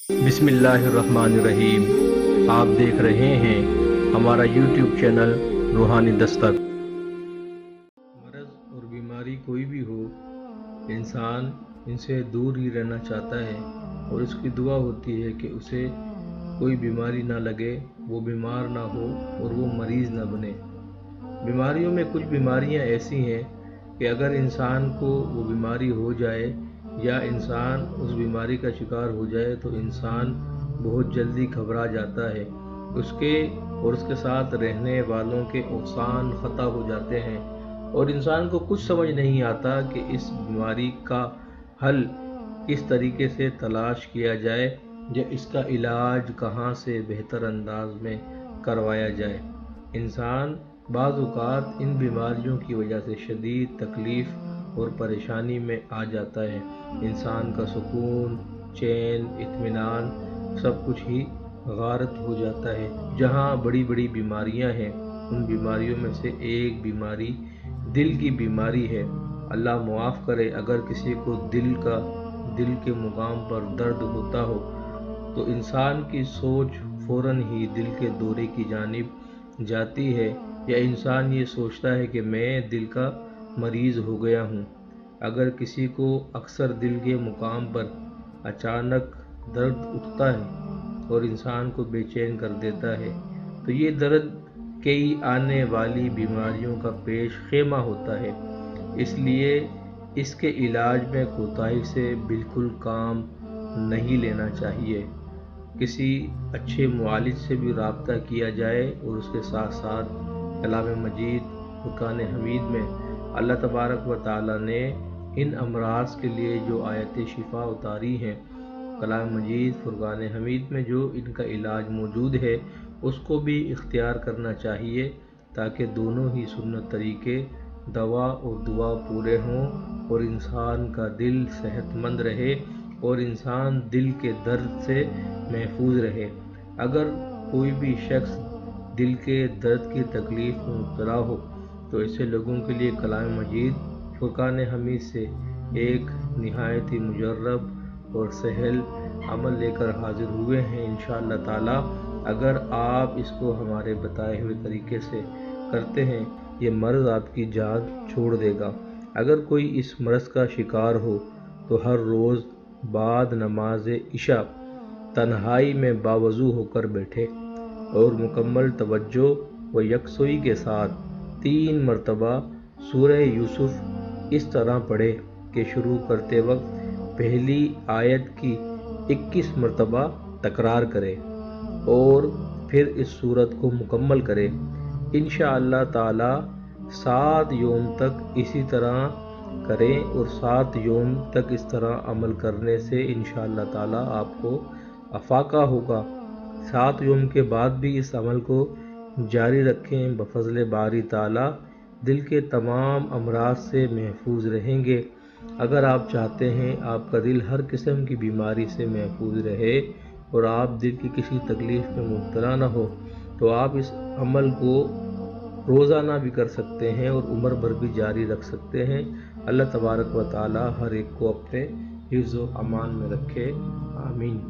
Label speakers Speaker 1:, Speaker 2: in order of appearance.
Speaker 1: बिस्मिल्लाहिर्रहमानिर्रहीम। आप देख रहे हैं हमारा यूट्यूब चैनल रूहानी दस्तक। मर्ज़ और बीमारी कोई भी हो, इंसान इनसे दूर ही रहना चाहता है और इसकी दुआ होती है कि उसे कोई बीमारी ना लगे, वो बीमार ना हो और वो मरीज़ ना बने। बीमारियों में कुछ बीमारियां ऐसी हैं कि अगर इंसान को वो बीमारी हो जाए या इंसान उस बीमारी का शिकार हो जाए तो इंसान बहुत जल्दी घबरा जाता है। उसके साथ रहने वालों के औसान ख़ता हो जाते हैं और इंसान को कुछ समझ नहीं आता कि इस बीमारी का हल किस तरीके से तलाश किया जाए या इसका इलाज कहाँ से बेहतर अंदाज में करवाया जाए। इंसान बाज़ औक़ात इन बीमारियों की वजह से शदीद तकलीफ़ और परेशानी में आ जाता है। इंसान का सुकून, चैन, इत्मीनान सब कुछ ही गारत हो जाता है। जहाँ बड़ी बड़ी बीमारियाँ हैं, उन बीमारियों में से एक बीमारी दिल की बीमारी है। अल्लाह मुआफ़ करे, अगर किसी को दिल के मुकाम पर दर्द होता हो तो इंसान की सोच फ़ौरन ही दिल के दौरे की जानिब जाती है या इंसान ये सोचता है कि मैं दिल का मरीज़ हो गया हूँ। अगर किसी को अक्सर दिल के मुकाम पर अचानक दर्द उठता है और इंसान को बेचैन कर देता है तो ये दर्द कई आने वाली बीमारियों का पेश खेमा होता है। इसलिए इसके इलाज में कोताही से बिल्कुल काम नहीं लेना चाहिए। किसी अच्छे मुआलिज से भी रब्ता किया जाए और उसके साथ साथ कलाम मजीद फुरकान हमीद में अल्लाह तबारक व तआला ने इन अमराज के लिए जो आयत शिफा उतारी हैं, कलाम मजीद फुरकान हमीद में जो इनका इलाज मौजूद है उसको भी इख्तियार करना चाहिए ताकि दोनों ही सुन्नत तरीके दवा और दुआ पूरे हों और इंसान का दिल सेहतमंद रहे और इंसान दिल के दर्द से महफूज रहे। अगर कोई भी शख्स दिल के दर्द की तकलीफ़ में मुब्तला हो तो ऐसे लोगों के लिए कलाम मजीद फुरकान हमीद से एक निहायत ही मुजर्रब और सहल अमल लेकर हाजिर हुए हैं। इंशाअल्लाह ताला अगर आप इसको हमारे बताए हुए तरीके से करते हैं, ये मर्ज़ आपकी जान छोड़ देगा। अगर कोई इस मर्ज़ का शिकार हो तो हर रोज़ बाद नमाज इशा तन्हाई में बावज़ू होकर बैठे और मुकम्मल तवज्जो व यकसुई के साथ 3 मरतबा सूरह यूसुफ इस तरह पढ़े कि शुरू करते वक्त पहली आयत की 21 मरतबा तकरार करे और फिर इस सूरत को मुकम्मल करे। इंशाअल्लाह ताला 7 योम तक इसी तरह करें और 7 योम तक इस तरह अमल करने से इंशाअल्लाह ताला आपको अफाका होगा। 7 योम के बाद भी इस अमल को जारी रखें, बफज़ल बारी ताला दिल के तमाम अमराज से महफूज रहेंगे। अगर आप चाहते हैं आपका दिल हर किस्म की बीमारी से महफूज रहे और आप दिल की किसी तकलीफ़ में मुब्तला न हो तो आप इस अमल को रोज़ाना भी कर सकते हैं और उम्र भर भी जारी रख सकते हैं। अल्लाह तबारक व तआला हर एक को अपने हिफ्ज़ व अमान में रखे। आमीन।